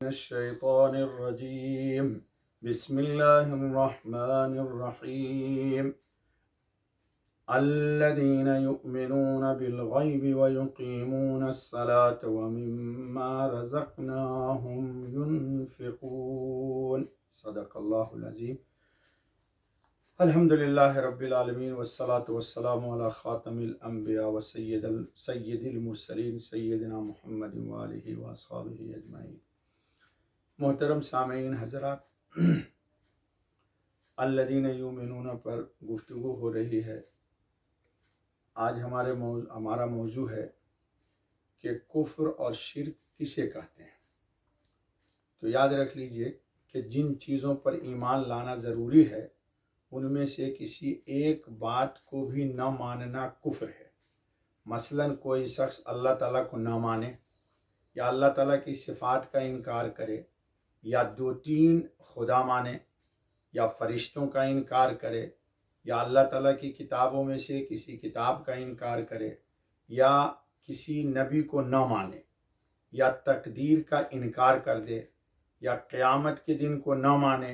الشيطان الرجيم بسم الله الرحمن الرحيم الذين يؤمنون بالغيب ويقيمون الصلاة ومما رزقناهم ينفقون صدق الله العظيم الحمد لله رب العالمين والصلاة والسلام على خاتم الأنبياء وسيد المرسلين سيدنا محمد وآله وأصحابه أجمعين۔ محترم سامعین حضرات، الذین یؤمنون پر گفتگو ہو رہی ہے۔ آج ہمارا موضوع ہے کہ کفر اور شرک کسے کہتے ہیں۔ تو یاد رکھ لیجئے کہ جن چیزوں پر ایمان لانا ضروری ہے ان میں سے کسی ایک بات کو بھی نہ ماننا کفر ہے۔ مثلا کوئی شخص اللہ تعالیٰ کو نہ مانے، یا اللہ تعالیٰ کی صفات کا انکار کرے، یا 2-3 خدا مانے، یا فرشتوں کا انکار کرے، یا اللہ تعالیٰ کی کتابوں میں سے کسی کتاب کا انکار کرے، یا کسی نبی کو نہ مانے، یا تقدیر کا انکار کر دے، یا قیامت کے دن کو نہ مانے،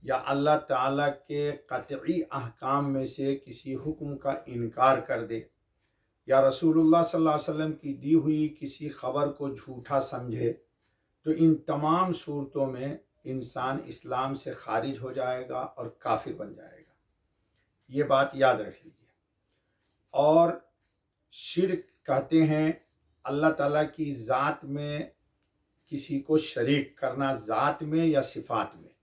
یا اللہ تعالیٰ کے قطعی احکام میں سے کسی حکم کا انکار کر دے، یا رسول اللہ صلی اللہ علیہ وسلم کی دی ہوئی کسی خبر کو جھوٹا سمجھے، تو ان تمام صورتوں میں انسان اسلام سے خارج ہو جائے گا اور کافر بن جائے گا۔ یہ بات یاد رکھ لیجیے۔ اور شرک کہتے ہیں اللہ تعالیٰ کی ذات میں کسی کو شریک کرنا، ذات میں یا صفات میں،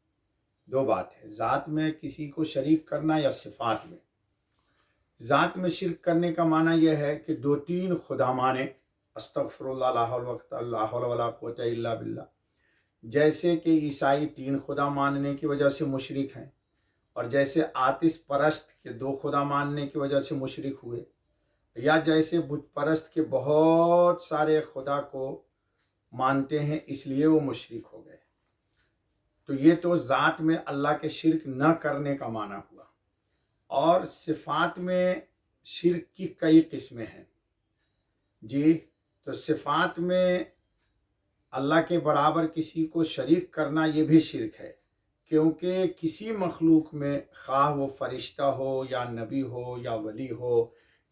2 بات ہے، ذات میں کسی کو شریک کرنا یا صفات میں۔ ذات میں شرک کرنے کا معنی یہ ہے کہ 2-3 خدا مانے، استغفر اللہ، لا حول ولا قوت الا باللہ۔ جیسے کہ عیسائی 3 خدا ماننے کی وجہ سے مشرک ہیں، اور جیسے آتش پرست کے 2 خدا ماننے کی وجہ سے مشرک ہوئے، یا جیسے بت پرست کے بہت سارے خدا کو مانتے ہیں اس لیے وہ مشرک ہو گئے۔ تو یہ تو ذات میں اللہ کے شرک نہ کرنے کا معنی ہوا۔ اور صفات میں شرک کی کئی قسمیں ہیں۔ جی، تو صفات میں اللہ کے برابر کسی کو شریک کرنا یہ بھی شرک ہے، کیونکہ کسی مخلوق میں، خواہ وہ فرشتہ ہو یا نبی ہو یا ولی ہو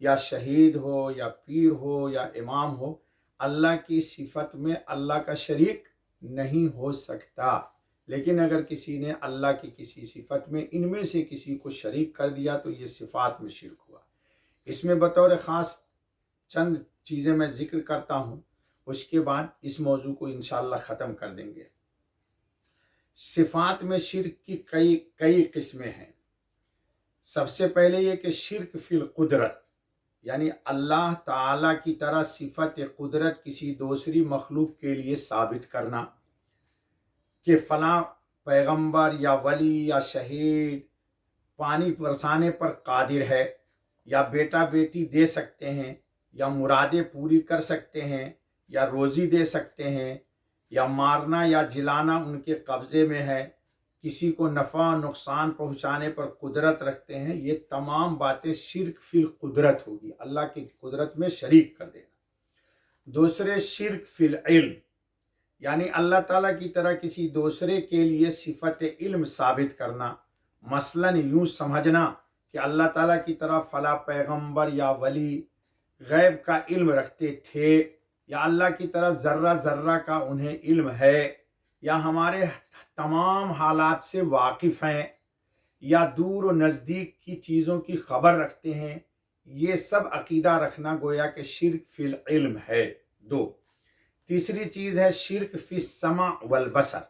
یا شہید ہو یا پیر ہو یا امام ہو، اللہ کی صفت میں اللہ کا شریک نہیں ہو سکتا۔ لیکن اگر کسی نے اللہ کی کسی صفت میں ان میں سے کسی کو شریک کر دیا تو یہ صفات میں شرک ہوا۔ اس میں بطور خاص چند چیزیں میں ذکر کرتا ہوں، اس کے بعد اس موضوع کو انشاءاللہ ختم کر دیں گے۔ صفات میں شرک کی کئی قسمیں ہیں۔ سب سے پہلے یہ کہ شرک فی القدرت، یعنی اللہ تعالیٰ کی طرح صفت قدرت کسی دوسری مخلوق کے لیے ثابت کرنا کہ فلاں پیغمبر یا ولی یا شہید پانی برسانے پر قادر ہے، یا بیٹا بیٹی دے سکتے ہیں، یا مرادیں پوری کر سکتے ہیں، یا روزی دے سکتے ہیں، یا مارنا یا جلانا ان کے قبضے میں ہے، کسی کو نفع نقصان پہنچانے پر قدرت رکھتے ہیں، یہ تمام باتیں شرک فی القدرت ہوگی، اللہ کی قدرت میں شریک کر دینا۔ دوسرے شرک فی العلم، یعنی اللہ تعالیٰ کی طرح کسی دوسرے کے لیے صفت علم ثابت کرنا۔ مثلا یوں سمجھنا کہ اللہ تعالیٰ کی طرح فلاں پیغمبر یا ولی غیب کا علم رکھتے تھے، یا اللہ کی طرح ذرہ ذرہ کا انہیں علم ہے، یا ہمارے تمام حالات سے واقف ہیں، یا دور و نزدیک کی چیزوں کی خبر رکھتے ہیں۔ یہ سب عقیدہ رکھنا گویا کہ شرک فی العلم ہے۔ 2، تیسری چیز ہے شرک فی السمع والبصر،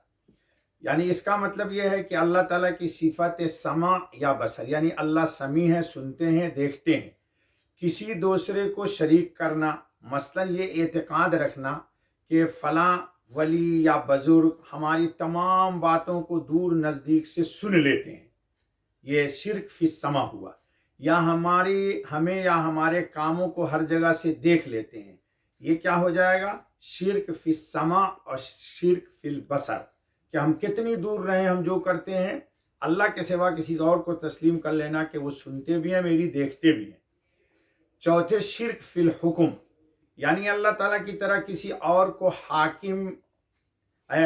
یعنی اس کا مطلب یہ ہے کہ اللہ تعالیٰ کی صفت سمع یا بصر، یعنی اللہ سمیع ہے، سنتے ہیں، دیکھتے ہیں، کسی دوسرے کو شریک کرنا۔ مثلا یہ اعتقاد رکھنا کہ فلاں ولی یا بزرگ ہماری تمام باتوں کو دور نزدیک سے سن لیتے ہیں، یہ شرک فی السمع ہوا۔ یا ہمیں یا ہمارے کاموں کو ہر جگہ سے دیکھ لیتے ہیں، یہ کیا ہو جائے گا؟ شرک فی السمع اور شرک فی البصر، کہ ہم کتنی دور رہیں، ہم جو کرتے ہیں اللہ کے سوا کسی اور کو تسلیم کر لینا کہ وہ سنتے بھی ہیں میری، دیکھتے بھی ہیں۔ چوتھے شرک فی الحکم، یعنی اللہ تعالیٰ کی طرح کسی اور کو حاکم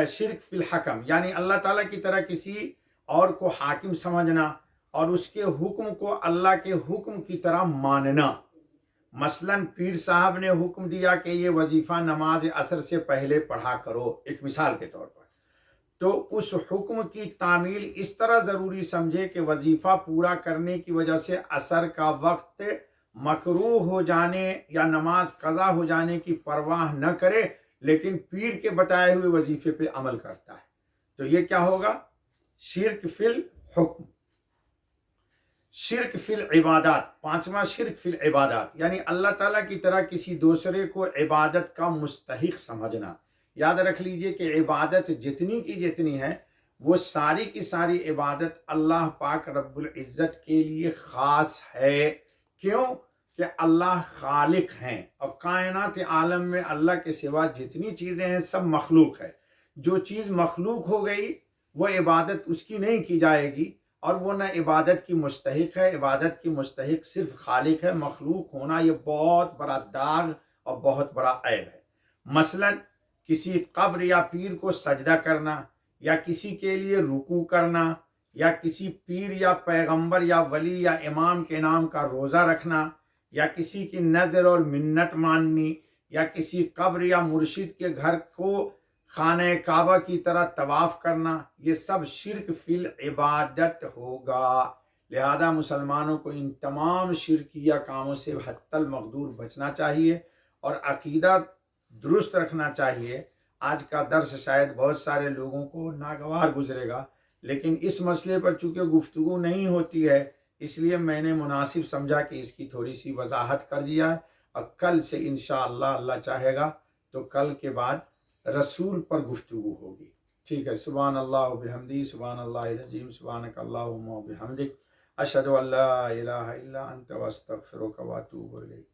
شرک فی الحکم یعنی اللہ تعالیٰ کی طرح کسی اور کو حاکم سمجھنا اور اس کے حکم کو اللہ کے حکم کی طرح ماننا. مثلاً پیر صاحب نے حکم دیا کہ یہ وظیفہ نماز عصر سے پہلے پڑھا کرو، ایک مثال کے طور پر، تو اس حکم کی تعمیل اس طرح ضروری سمجھے کہ وظیفہ پورا کرنے کی وجہ سے عصر کا وقت مکروہ ہو جانے یا نماز قضا ہو جانے کی پرواہ نہ کرے، لیکن پیر کے بتائے ہوئے وظیفے پہ عمل کرتا ہے. تو یہ کیا ہوگا؟ شرک فی الحکم. شرک فی العبادات، پانچواں شرک فی العبادات یعنی اللہ تعالیٰ کی طرح کسی دوسرے کو عبادت کا مستحق سمجھنا. یاد رکھ لیجئے کہ عبادت جتنی کی جتنی ہے وہ ساری کی ساری عبادت اللہ پاک رب العزت کے لیے خاص ہے. کیوں؟ کہ اللہ خالق ہیں اور کائنات عالم میں اللہ کے سوا جتنی چیزیں ہیں سب مخلوق ہے. جو چیز مخلوق ہو گئی وہ عبادت اس کی نہیں کی جائے گی اور وہ نہ عبادت کی مستحق ہے. عبادت کی مستحق صرف خالق ہے. مخلوق ہونا یہ بہت بڑا داغ اور بہت بڑا عیب ہے. مثلاً کسی قبر یا پیر کو سجدہ کرنا یا کسی کے لیے رکوع کرنا یا کسی پیر یا پیغمبر یا ولی یا امام کے نام کا روزہ رکھنا یا کسی کی نذر اور منت ماننی یا کسی قبر یا مرشد کے گھر کو خانہ کعبہ کی طرح طواف کرنا، یہ سب شرک فی العبادت ہوگا. لہذا مسلمانوں کو ان تمام شرکیہ کاموں سے حتی المقدور بچنا چاہیے اور عقیدہ درست رکھنا چاہیے. آج کا درس شاید بہت سارے لوگوں کو ناگوار گزرے گا، لیکن اس مسئلے پر چونکہ گفتگو نہیں ہوتی ہے اس لیے میں نے مناسب سمجھا کہ اس کی تھوڑی سی وضاحت کر دیا ہے. اور کل سے انشاءاللہ اللہ چاہے گا تو کل کے بعد رسول پر گفتگو ہوگی. ٹھیک ہے. سبحان اللہ و بحمدی، سبحان اللہ العظیم، سبحانک اللہم و بحمدک، اشہد ان لا الہ الا انت واستغفرک واتوب الیک.